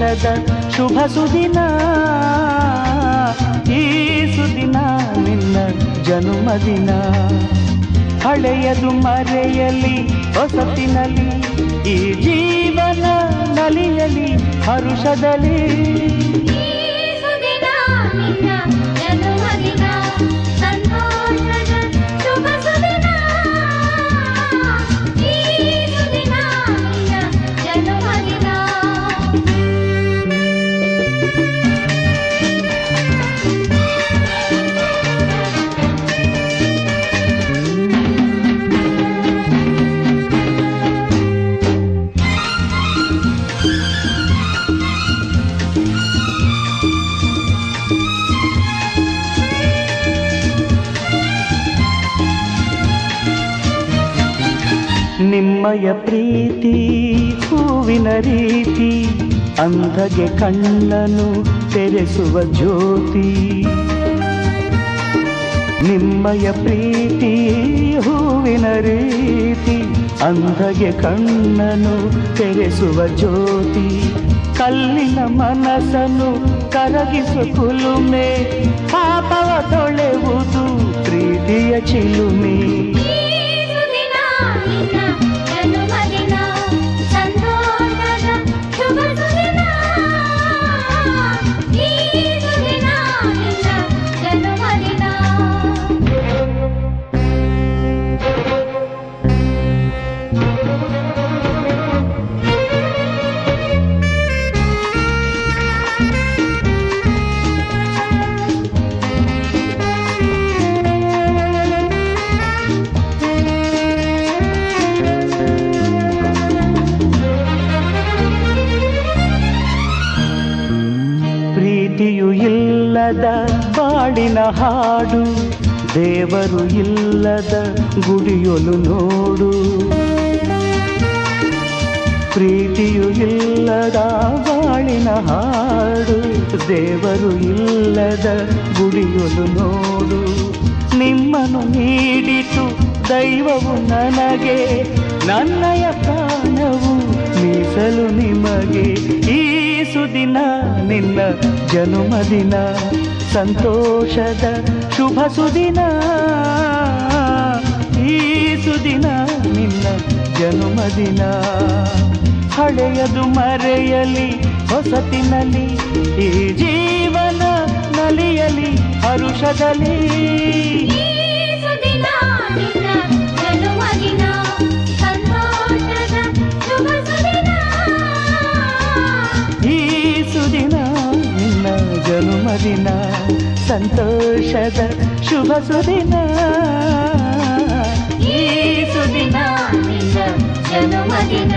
ಸಂತೋಷದ ಶುಭ ಸುದಿನ, ಈ ಸುದಿನ ನಿನ್ನ ಜನ್ಮದಿನ. ಹಳೆಯದು ಮರೆಯಲಿ ಹೊಸತಿನಲ್ಲಿ, ಈ ಜೀವನ ನಲಿಯಲಿ ಹರುಷದಲ್ಲಿ. ನಿಮ್ಮಯ ಪ್ರೀತಿ ಹೂವಿನ ರೀತಿ, ಅಂಧಗೆ ಕಣ್ಣನು ತೆರೆಸುವ ಜ್ಯೋತಿ. ನಿಮ್ಮಯ ಪ್ರೀತಿ ಹೂವಿನ ರೀತಿ, ಅಂಧಗೆ ಕಣ್ಣನು ತೆರೆಸುವ ಜ್ಯೋತಿ. ಕಲ್ಲಿನ ಮನಸ್ಸನ್ನು ಕರಗಿಸು ಕುಲುಮೆ, ಪಾಪವ ತೊಳೆವುದು ಪ್ರೀತಿಯ ಚಿಲುಮೆ. ಪ್ರೀತಿಯು ಇಲ್ಲದ ಬಾಳಿನ ಹಾಡು, ದೇವರು ಇಲ್ಲದ ಗುಡಿಯೊಲು ನೋಡು. ಪ್ರೀತಿಯು ಇಲ್ಲದ ಬಾಳಿನ ಹಾಡು, ದೇವರು ಇಲ್ಲದ ಗುಡಿಯೊಲು ನೋಡು. ನಿಮ್ಮನ್ನು ನೀಡಿತು ದೈವವು ನನಗೆ, ನನ್ನಯ ಪ್ರಾಣವು ಮೀಸಲು ನಿಮಗೆ. ಈ ಸುದಿನ ನಿನ್ನ ಜನ್ಮದಿನ, ಸಂತೋಷದ ಶುಭ ಸುದಿನ. ಈ ಸುದಿನ ನಿನ್ನ ಜನ್ಮದಿನ. ಹಳೆಯದು ಮರೆಯಲಿ ಹೊಸತಿನಲ್ಲಿ, ಈ ಜೀವನ ನಲಿಯಲಿ ಹರುಷದಲ್ಲಿ. ಜನ್ಮದಿನ ಸಂತೋಷದ ಶುಭ ಸುದಿನ, ಈ ಸುದಿನ ನಿನ್ನ ಜನ್ಮದಿನ.